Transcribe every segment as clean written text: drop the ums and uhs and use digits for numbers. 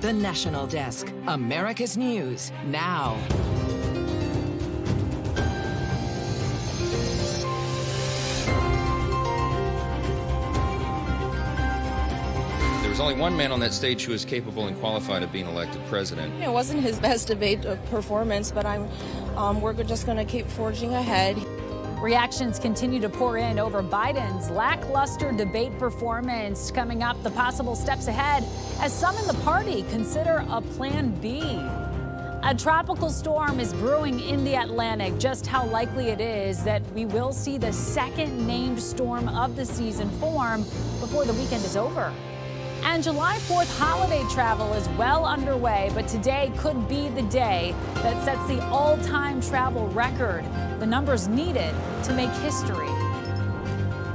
The National Desk, America's News, now. There was only one man on that stage who was capable and qualified of being elected president. It wasn't his best debate performance, but we're just going to keep forging ahead. Reactions continue to pour in over Biden's lackluster debate performance. Coming up, the possible steps ahead as some in the party consider a plan B. A tropical storm is brewing in the Atlantic. Just how likely it is that we will see the second named storm of the season form before the weekend is over. And July 4th holiday travel is well underway, but today could be the day that sets the all-time travel record, the numbers needed to make history.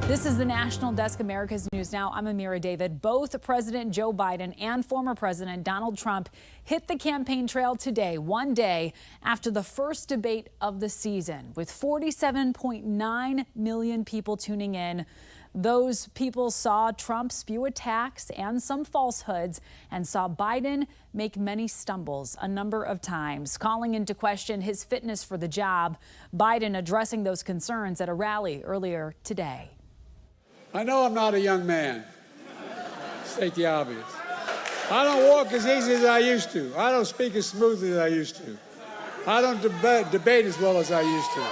This is the National Desk, America's News Now. I'm Amira David. Both President Joe Biden and former President Donald Trump hit the campaign trail today, one day after the first debate of the season, with 47.9 million people tuning in. Those people saw Trump spew attacks and some falsehoods and saw Biden make many stumbles a number of times, calling into question his fitness for the job. Biden addressing those concerns at a rally earlier today. I know I'm not a young man. State the obvious. I don't walk as easy as I used to. I don't speak as smoothly as I used to. I don't debate as well as I used to.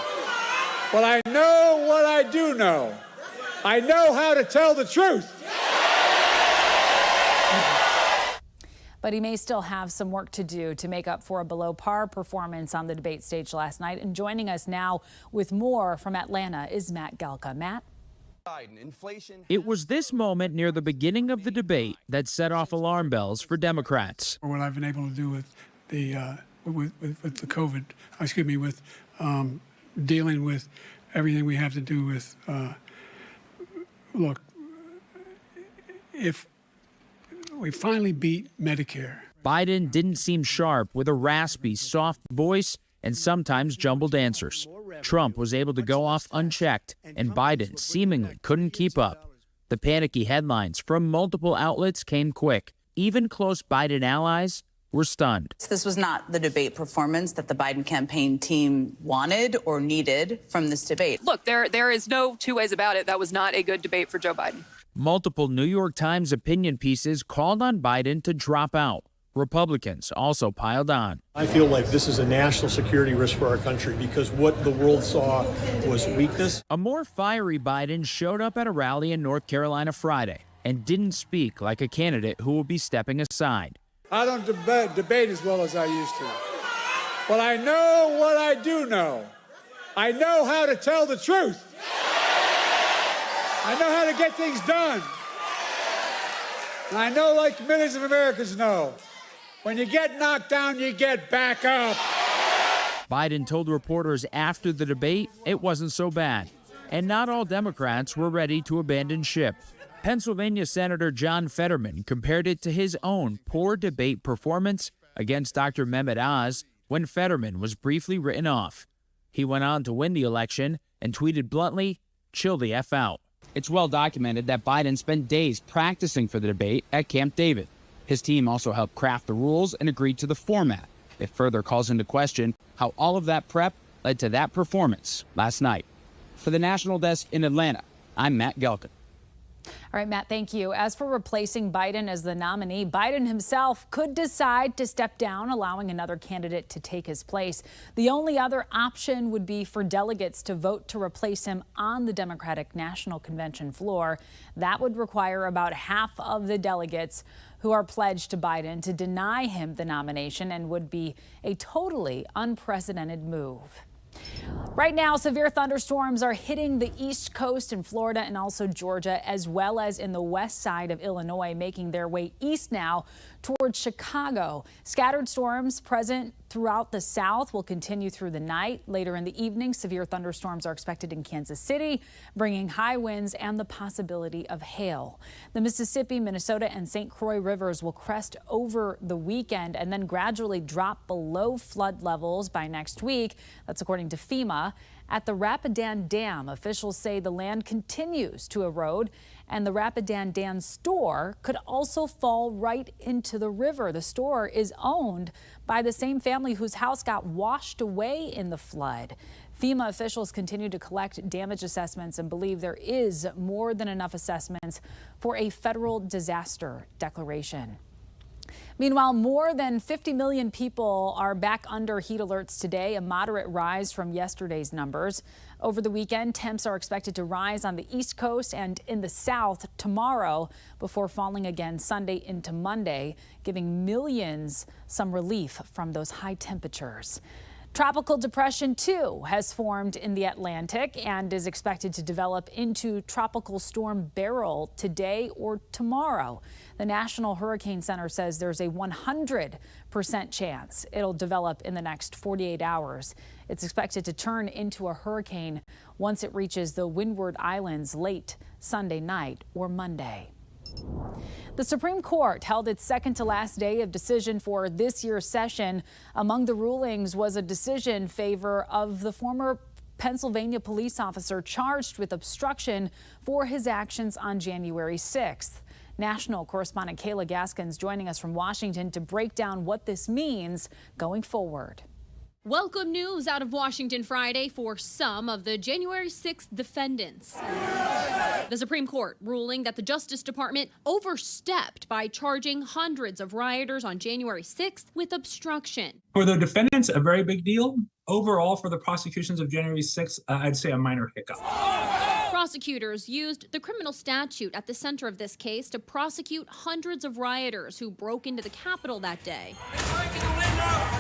But I know what I do know. I know how to tell the truth. But he may still have some work to do to make up for a below-par performance on the debate stage last night. And joining us now with more from Atlanta is Matt Gelka. Matt? It was this moment near the beginning of the debate that set off alarm bells for Democrats. What I've been able to do with the COVID, with dealing with everything we have to do with. Look, if we finally beat Medicare. Biden didn't seem sharp, with a raspy, soft voice and sometimes jumbled answers. Trump was able to go off unchecked, and Biden seemingly couldn't keep up. The panicky headlines from multiple outlets came quick. Even close Biden allies were stunned. This was not the debate performance that the Biden campaign team wanted or needed from this debate. Look, there is no two ways about it. That was not a good debate for Joe Biden. Multiple New York Times opinion pieces called on Biden to drop out. Republicans also piled on. I feel like this is a national security risk for our country because what the world saw was weakness. A more fiery Biden showed up at a rally in North Carolina Friday and didn't speak like a candidate who will be stepping aside. I don't debate as well as I used to. But I know what I do know. I know how to tell the truth. I know how to get things done. And I know, like millions of Americans know, when you get knocked down, you get back up. Biden told reporters after the debate it wasn't so bad. And not all Democrats were ready to abandon ship. Pennsylvania Senator John Fetterman compared it to his own poor debate performance against Dr. Mehmet Oz when Fetterman was briefly written off. He went on to win the election and tweeted bluntly, "Chill the F out." It's well documented that Biden spent days practicing for the debate at Camp David. His team also helped craft the rules and agreed to the format. It further calls into question how all of that prep led to that performance last night. For the National Desk in Atlanta, I'm Matt Gelkin. All right, Matt, thank you. As for replacing Biden as the nominee, Biden himself could decide to step down, allowing another candidate to take his place. The only other option would be for delegates to vote to replace him on the Democratic National Convention floor. That would require about half of the delegates who are pledged to Biden to deny him the nomination, and would be a totally unprecedented move. Right now, severe thunderstorms are hitting the East Coast in Florida and also Georgia, as well as in the west side of Illinois, making their way east now towards Chicago. Scattered storms present throughout the South will continue through the night. Later in the evening, severe thunderstorms are expected in Kansas City, bringing high winds and the possibility of hail. The Mississippi, Minnesota, and St. Croix rivers will crest over the weekend and then gradually drop below flood levels by next week. That's according to FEMA. At the Rapidan Dam, officials say the land continues to erode, and the Rapidan Dam store could also fall right into the river. The store is owned by the same family whose house got washed away in the flood. FEMA officials continue to collect damage assessments and believe there is more than enough assessments for a federal disaster declaration. Meanwhile, more than 50 million people are back under heat alerts today, a moderate rise from yesterday's numbers. Over the weekend, temps are expected to rise on the East Coast and in the South tomorrow before falling again Sunday into Monday, giving millions some relief from those high temperatures. Tropical depression 2 has formed in the Atlantic and is expected to develop into Tropical Storm Beryl today or tomorrow. The National Hurricane Center says there's a 100% chance it'll develop in the next 48 hours. It's expected to turn into a hurricane once it reaches the Windward Islands late Sunday night or Monday. The Supreme Court held its second to last day of decision for this year's session. Among the rulings was a decision in favor of the former Pennsylvania police officer charged with obstruction for his actions on January 6th. National correspondent Kayla Gaskins joining us from Washington to break down what this means going forward. Welcome news out of Washington Friday for some of the January 6th defendants. The Supreme Court ruling that the Justice Department overstepped by charging hundreds of rioters on January 6th with obstruction. For the defendants, a very big deal. Overall, for the prosecutions of January 6th, I'd say a minor hiccup. Prosecutors used the criminal statute at the center of this case to prosecute hundreds of rioters who broke into the Capitol that day.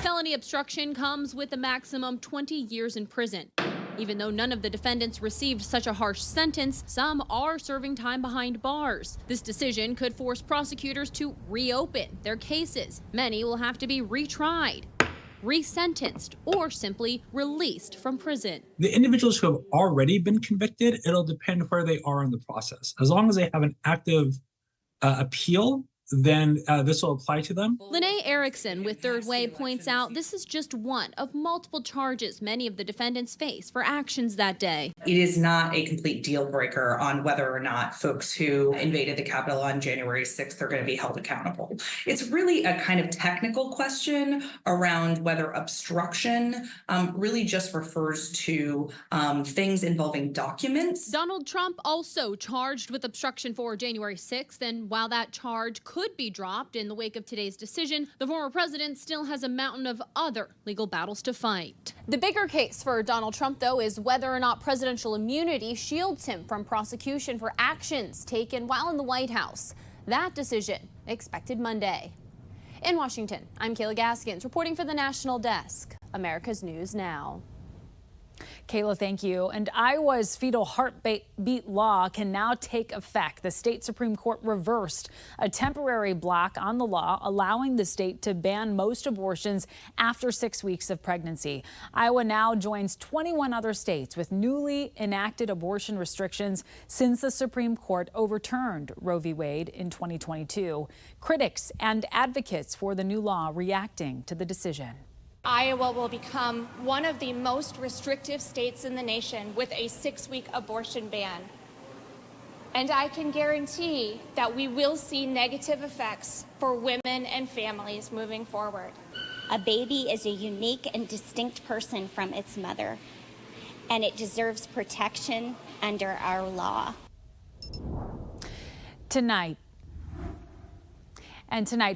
Felony obstruction comes with a maximum 20 years in prison. Even though none of the defendants received such a harsh sentence, some are serving time behind bars. This decision could force prosecutors to reopen their cases. Many will have to be retried, resentenced, or simply released from prison. The individuals who have already been convicted, it'll depend where they are in the process. As long as they have an active appeal, then this will apply to them. Lene Erickson with Third Way points out this is just one of multiple charges many of the defendants face for actions that day. It is not a complete deal breaker on whether or not folks who invaded the Capitol on January 6th are going to be held accountable. It's really a kind of technical question around whether obstruction really just refers to things involving documents. Donald Trump also charged with obstruction for January 6th, and while that charge could be dropped in the wake of today's decision, the former president still has a mountain of other legal battles to fight. The bigger case for Donald Trump, though, is whether or not presidential immunity shields him from prosecution for actions taken while in the White House. That decision expected Monday. In Washington, I'm Kayla Gaskins reporting for the National Desk, America's News Now. Kayla, thank you. And Iowa's fetal heartbeat law can now take effect. The state Supreme Court reversed a temporary block on the law, allowing the state to ban most abortions after 6 weeks of pregnancy. Iowa now joins 21 other states with newly enacted abortion restrictions since the Supreme Court overturned Roe v. Wade in 2022. Critics and advocates for the new law reacting to the decision. Iowa will become one of the most restrictive states in the nation with a 6-week abortion ban. And I can guarantee that we will see negative effects for women and families moving forward. A baby is a unique and distinct person from its mother, and it deserves protection under our law. Tonight,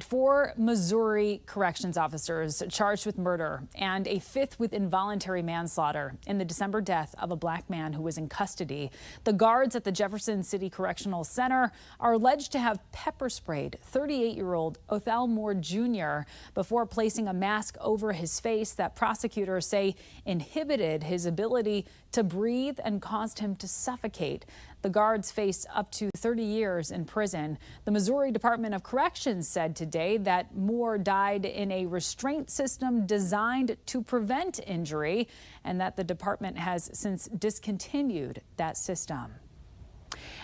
4 Missouri corrections officers charged with murder and a 5th with involuntary manslaughter in the December death of a black man who was in custody. The guards at the Jefferson City Correctional Center are alleged to have pepper sprayed 38-year-old Othell Moore Jr. before placing a mask over his face that prosecutors say inhibited his ability to breathe and caused him to suffocate. The guards face up to 30 years in prison. The Missouri Department of Corrections said today that Moore died in a restraint system designed to prevent injury and that the department has since discontinued that system.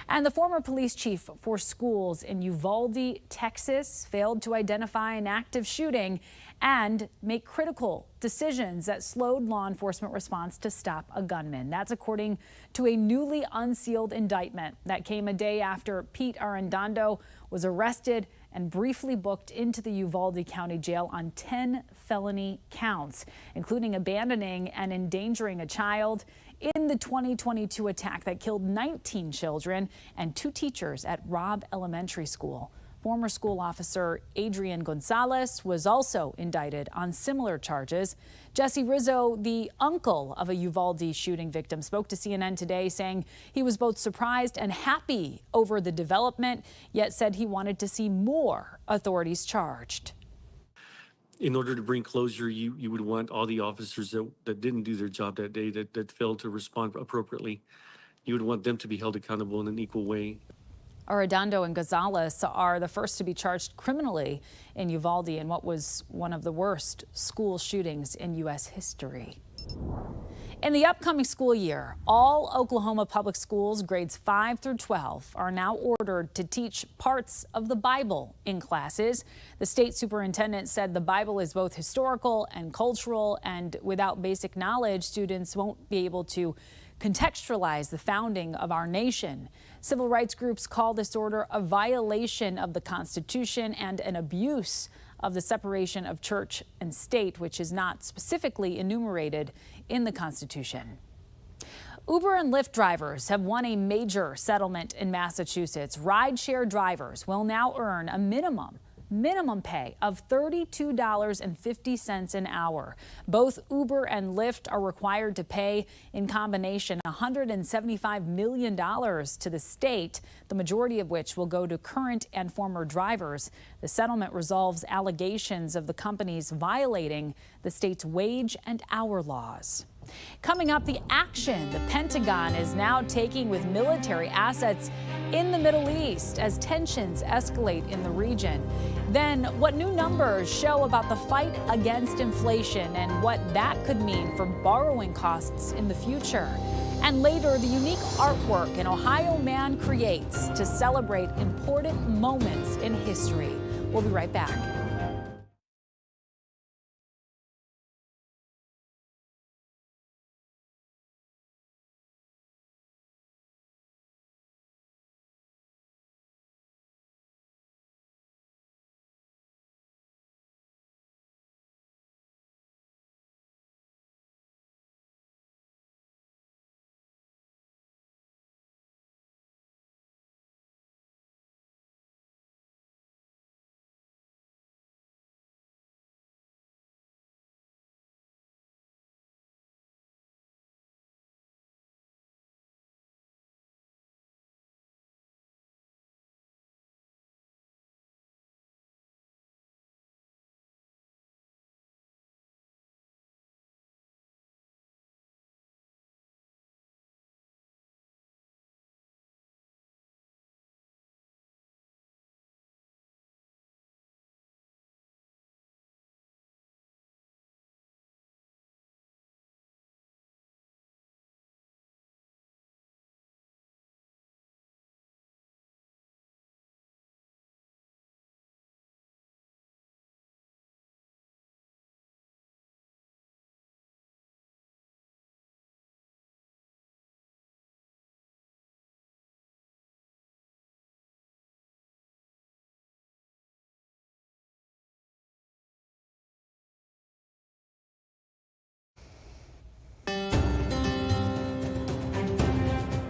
And the former police chief for schools in Uvalde, Texas, failed to identify an active shooting and make critical decisions that slowed law enforcement response to stop a gunman. That's according to a newly unsealed indictment that came a day after Pete Arredondo was arrested and briefly booked into the Uvalde County Jail on 10 felony counts, including abandoning and endangering a child in the 2022 attack that killed 19 children and 2 teachers at Robb Elementary School. Former school officer Adrian Gonzalez was also indicted on similar charges. Jesse Rizzo, the uncle of a Uvalde shooting victim, spoke to CNN today saying he was both surprised and happy over the development, yet said he wanted to see more authorities charged. In order to bring closure, you would want all the officers that didn't do their job that day, that failed to respond appropriately, you would want them to be held accountable in an equal way. Arredondo and Gonzalez are the first to be charged criminally in Uvalde in what was one of the worst school shootings in U.S. history. In the upcoming school year, all Oklahoma public schools grades 5 through 12 are now ordered to teach parts of the Bible in classes. The state superintendent said the Bible is both historical and cultural, and without basic knowledge, students won't be able to contextualize the founding of our nation. Civil rights groups call this order a violation of the Constitution and an abuse of the separation of church and state, which is not specifically enumerated in the Constitution. Uber and Lyft drivers have won a major settlement in Massachusetts. Rideshare drivers will now earn a minimum pay of $32.50 an hour. Both Uber and Lyft are required to pay in combination $175 million to the state, the majority of which will go to current and former drivers. The settlement resolves allegations of the companies violating the state's wage and hour laws. Coming up, the action the Pentagon is now taking with military assets in the Middle East as tensions escalate in the region. Then, what new numbers show about the fight against inflation and what that could mean for borrowing costs in the future. And later, the unique artwork an Ohio man creates to celebrate important moments in history. We'll be right back.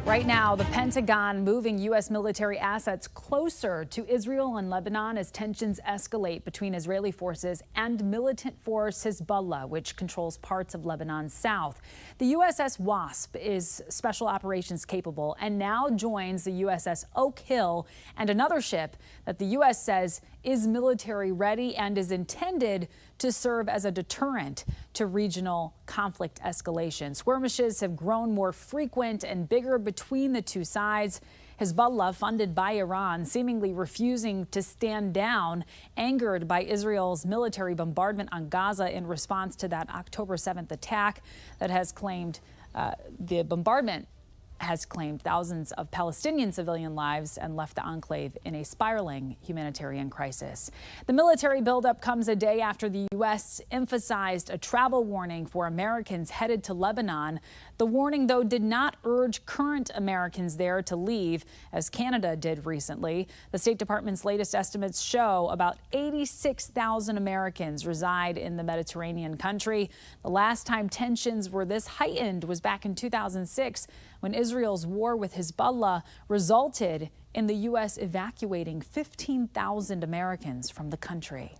Right now, the Pentagon moving U.S. military assets closer to Israel and Lebanon as tensions escalate between Israeli forces and militant force Hezbollah, which controls parts of Lebanon's south. The USS Wasp is special operations capable and now joins the USS Oak Hill and another ship that the U.S. says is military ready and is intended to serve as a deterrent to regional conflict escalation. Skirmishes have grown more frequent and bigger between the two sides. Hezbollah, funded by Iran, seemingly refusing to stand down, angered by Israel's military bombardment on Gaza in response to that October 7th attack that has claimed the bombardment has claimed thousands of Palestinian civilian lives and left the enclave in a spiraling humanitarian crisis. The military buildup comes a day after the U.S. emphasized a travel warning for Americans headed to Lebanon. The warning, though, did not urge current Americans there to leave, as Canada did recently. The State Department's latest estimates show about 86,000 Americans reside in the Mediterranean country. The last time tensions were this heightened was back in 2006, when Israel's war with Hezbollah resulted in the U.S. evacuating 15,000 Americans from the country.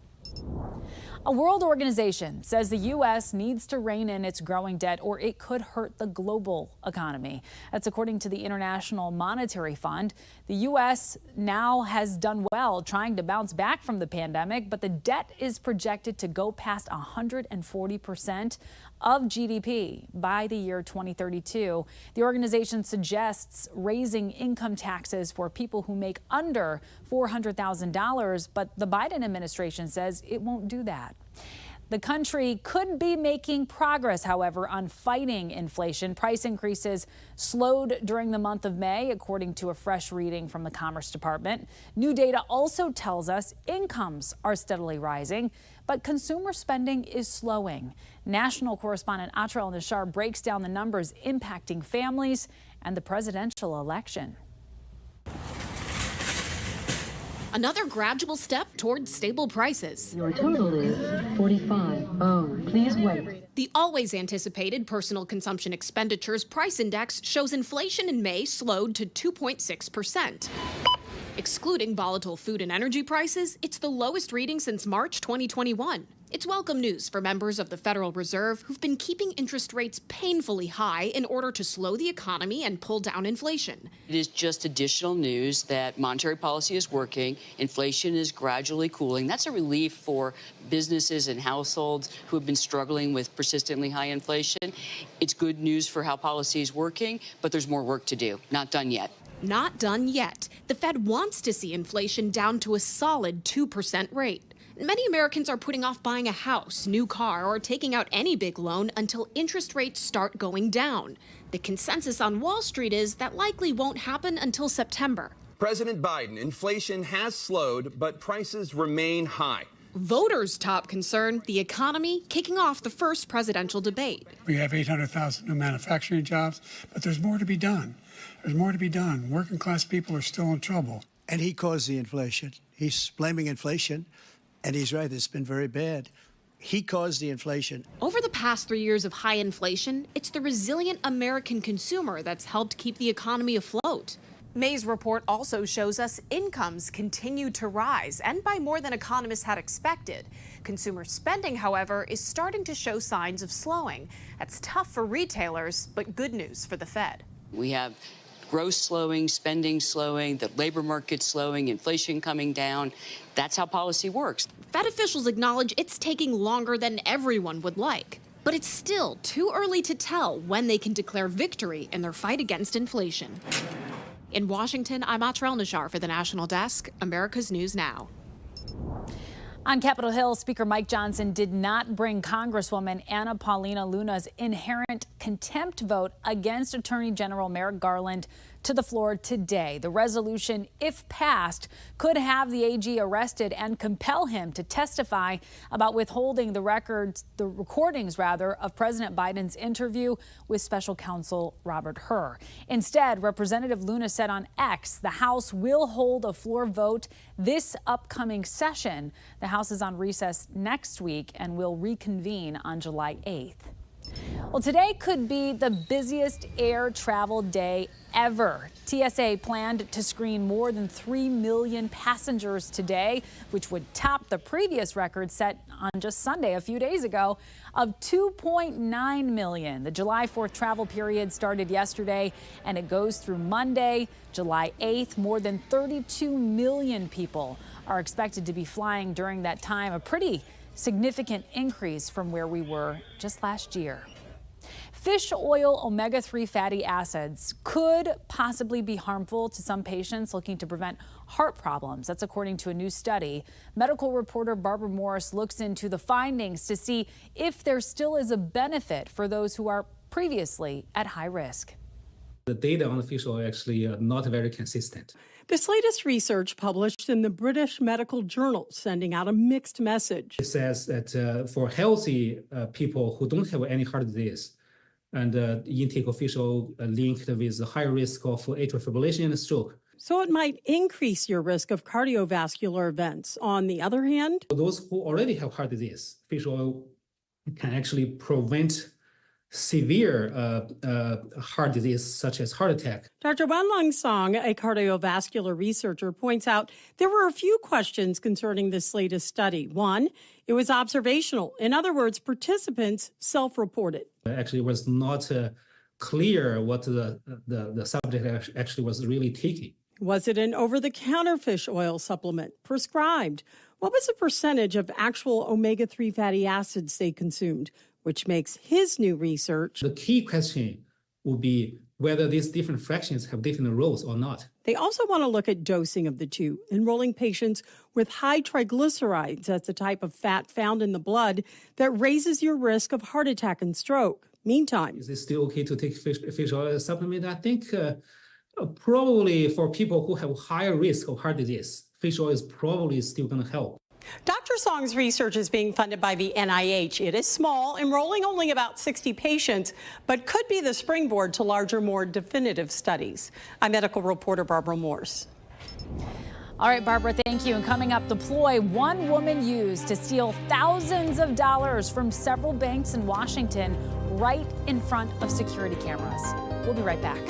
A world organization says the U.S. needs to rein in its growing debt or it could hurt the global economy. That's according to the International Monetary Fund. The U.S. now has done well trying to bounce back from the pandemic, but the debt is projected to go past 140% of GDP by the year 2032. The organization suggests raising income taxes for people who make under $400,000, but the Biden administration says it won't do that. The country could be making progress, however, on fighting inflation. Price increases slowed during the month of May, according to a fresh reading from the Commerce Department. New data also tells us incomes are steadily rising, but consumer spending is slowing. National correspondent Atrel Nashar breaks down the numbers impacting families and the presidential election. Another gradual step towards stable prices. Your total is 45. Oh, please wait. The always anticipated personal consumption expenditures price index shows inflation in May slowed to 2.6%. Excluding volatile food and energy prices, it's the lowest reading since March 2021. It's welcome news for members of the Federal Reserve who've been keeping interest rates painfully high in order to slow the economy and pull down inflation. It is just additional news that monetary policy is working, inflation is gradually cooling. That's a relief for businesses and households who have been struggling with persistently high inflation. It's good news for how policy is working, but there's more work to do. Not done yet. Not done yet. The Fed wants to see inflation down to a solid 2% rate. Many Americans are putting off buying a house, new car, or taking out any big loan until interest rates start going down. The consensus on Wall Street is that likely won't happen until September. President Biden, inflation has slowed, but prices remain high. Voters' top concern, the economy kicking off the first presidential debate. We have 800,000 new manufacturing jobs, but there's more to be done. There's more to be done. Working class people are still in trouble. And he caused the inflation. He's blaming inflation. And he's right, it's been very bad. He caused the inflation. Over the past 3 years of high inflation, it's the resilient American consumer that's helped keep the economy afloat. May's report also shows us incomes continue to rise, and by more than economists had expected. Consumer spending, however, is starting to show signs of slowing. That's tough for retailers, but good news for the Fed. We have growth slowing, spending slowing, the labor market slowing, inflation coming down. That's how policy works. Fed officials acknowledge it's taking longer than everyone would like. But it's still too early to tell when they can declare victory in their fight against inflation. In Washington, I'm Atrel Nashar for the National Desk, America's News Now. On Capitol Hill, Speaker Mike Johnson did not bring Congresswoman Anna Paulina Luna's inherent contempt vote against Attorney General Merrick Garland to the floor today. The resolution, if passed, could have the AG arrested and compel him to testify about withholding the recordings of President Biden's interview with special counsel Robert Hur. Instead, Representative Luna said on X, the House will hold a floor vote this upcoming session. The House is on recess next week and will reconvene on July 8th. Well, today could be the busiest air travel day ever. TSA planned to screen more than 3 million passengers today, which would top the previous record set on just Sunday, a few days ago, of 2.9 million. The July 4th travel period started yesterday, and it goes through Monday, July 8th. More than 32 million people are expected to be flying during that time, a pretty significant increase from where we were just last year. Fish oil omega-3 fatty acids could possibly be harmful to some patients looking to prevent heart problems. That's according to a new study. Medical reporter Barbara Morris looks into the findings to see if there still is a benefit for those who are previously at high risk. The data on the fish oil actually not very consistent. This latest research published in the British Medical Journal sending out a mixed message. It says that for healthy people who don't have any heart disease, and intake of fish oil linked with a higher risk of atrial fibrillation and stroke. So it might increase your risk of cardiovascular events. On the other hand, for those who already have heart disease, fish oil can actually prevent severe heart disease, such as heart attack. Dr. Wanlong Song, a cardiovascular researcher, points out there were a few questions concerning this latest study. One, it was observational. In other words, participants self-reported. Actually, it was not clear what the subject actually was really taking. Was it an over-the-counter fish oil supplement prescribed? What was the percentage of actual omega-3 fatty acids they consumed? Which makes his new research. The key question will be whether these different fractions have different roles or not. They also want to look at dosing of the two, enrolling patients with high triglycerides. That's a type of fat found in the blood that raises your risk of heart attack and stroke. Meantime, is it still okay to take fish oil supplement? I think probably for people who have higher risk of heart disease, fish oil is probably still going to help. Dr. Song's research is being funded by the NIH. It is small, enrolling only about 60 patients, but could be the springboard to larger, more definitive studies. I'm medical reporter Barbara Morse. All right, Barbara, thank you. And coming up, the ploy one woman used to steal thousands of dollars from several banks in Washington right in front of security cameras. We'll be right back.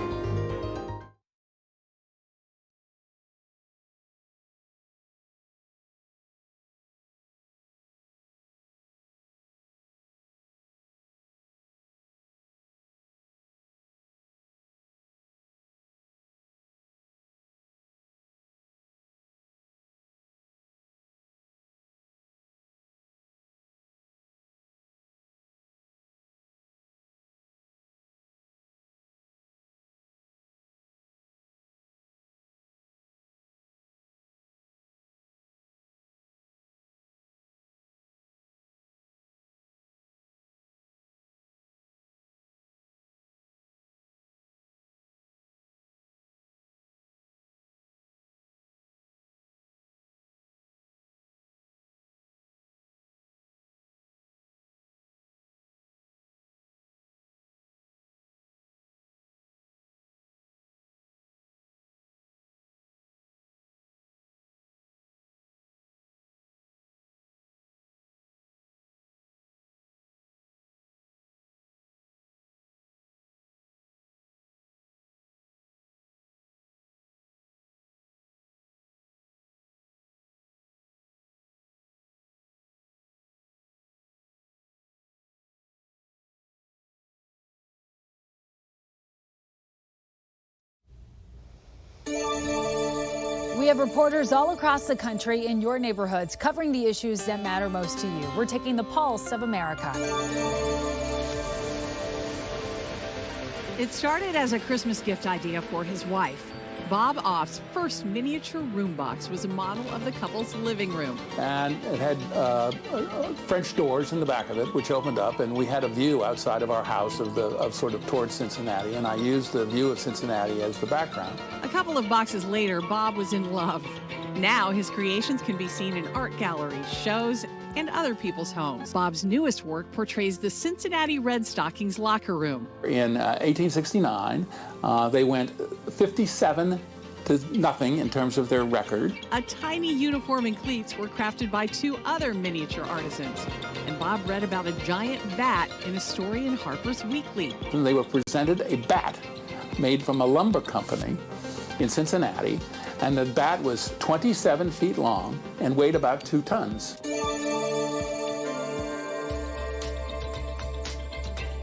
We have reporters all across the country in your neighborhoods covering the issues that matter most to you. We're taking the pulse of America. It started as a Christmas gift idea for his wife. Bob Off's first miniature room box was a model of the couple's living room. And it had French doors in the back of it, which opened up, and we had a view outside of our house of sort of towards Cincinnati, and I used the view of Cincinnati as the background. A couple of boxes later, Bob was in love. Now his creations can be seen in art galleries, shows, and other people's homes. Bob's newest work portrays the Cincinnati Red Stockings locker room. In 1869, they went 57 to nothing in terms of their record. A tiny uniform and cleats were crafted by two other miniature artisans. And Bob read about a giant bat in a story in Harper's Weekly. And they were presented a bat made from a lumber company in Cincinnati, and the bat was 27 feet long and weighed about 2 tons.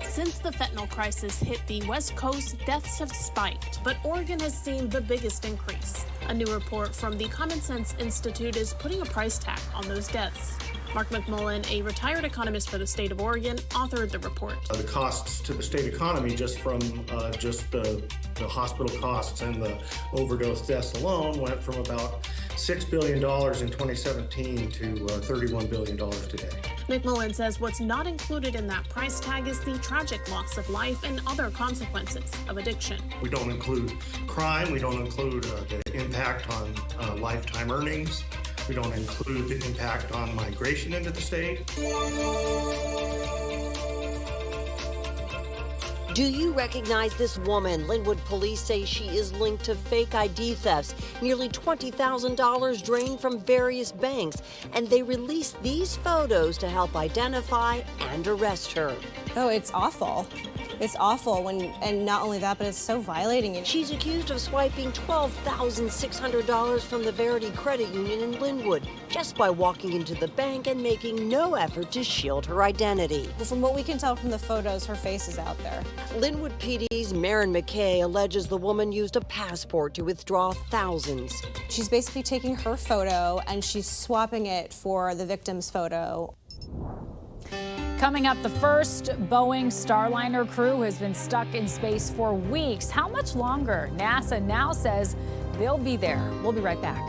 Since the fentanyl crisis hit the West Coast, deaths have spiked, but Oregon has seen the biggest increase. A new report from the Common Sense Institute is putting a price tag on those deaths. Mark McMullen, a retired economist for the state of Oregon, authored the report. The costs to the state economy just from the hospital costs and the overdose deaths alone went from about $6 billion in 2017 to $31 billion today. McMullen says what's not included in that price tag is the tragic loss of life and other consequences of addiction. We don't include crime. We don't include the impact on lifetime earnings. We don't include the impact on migration into the state. Do you recognize this woman? Linwood police say she is linked to fake ID thefts, nearly $20,000 drained from various banks, and they released these photos to help identify and arrest her. Oh, it's awful. It's awful and not only that, but it's so violating. She's accused of swiping $12,600 from the Verity Credit Union in Linwood just by walking into the bank and making no effort to shield her identity. From what we can tell from the photos, her face is out there. Linwood PD's Maren McKay alleges the woman used a passport to withdraw thousands. She's basically taking her photo and she's swapping it for the victim's photo. Coming up, the first Boeing Starliner crew has been stuck in space for weeks. How much longer? NASA now says they'll be there. We'll be right back.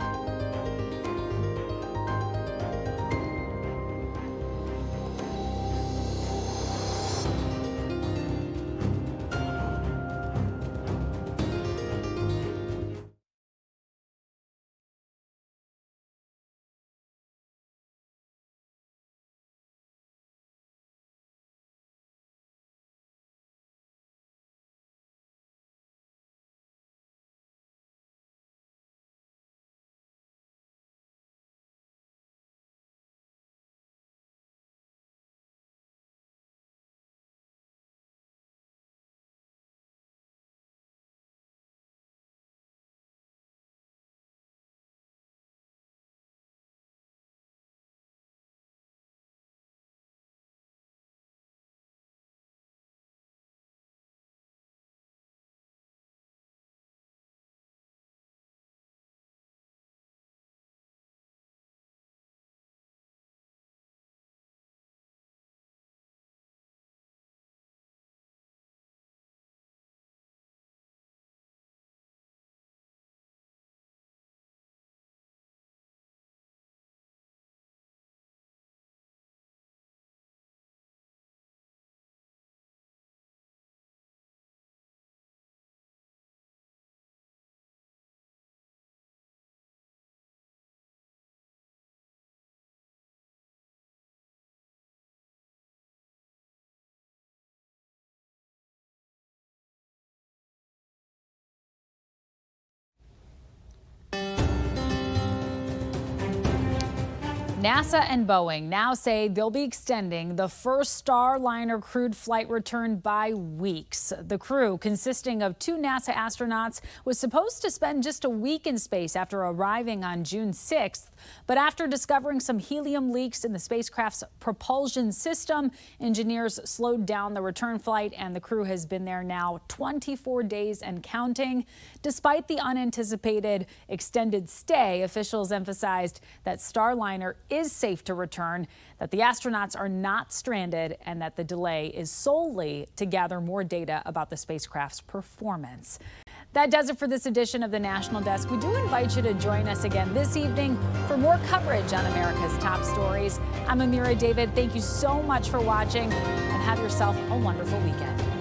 NASA and Boeing now say they'll be extending the first Starliner crewed flight return by weeks. The crew, consisting of 2 NASA astronauts, was supposed to spend just a week in space after arriving on June 6th. But after discovering some helium leaks in the spacecraft's propulsion system, engineers slowed down the return flight, and the crew has been there now 24 days and counting. Despite the unanticipated extended stay, officials emphasized that Starliner is safe to return, that the astronauts are not stranded, and that the delay is solely to gather more data about the spacecraft's performance. That does it for this edition of the National Desk. We do invite you to join us again this evening for more coverage on America's top stories. I'm Amira David. Thank you so much for watching, and have yourself a wonderful weekend.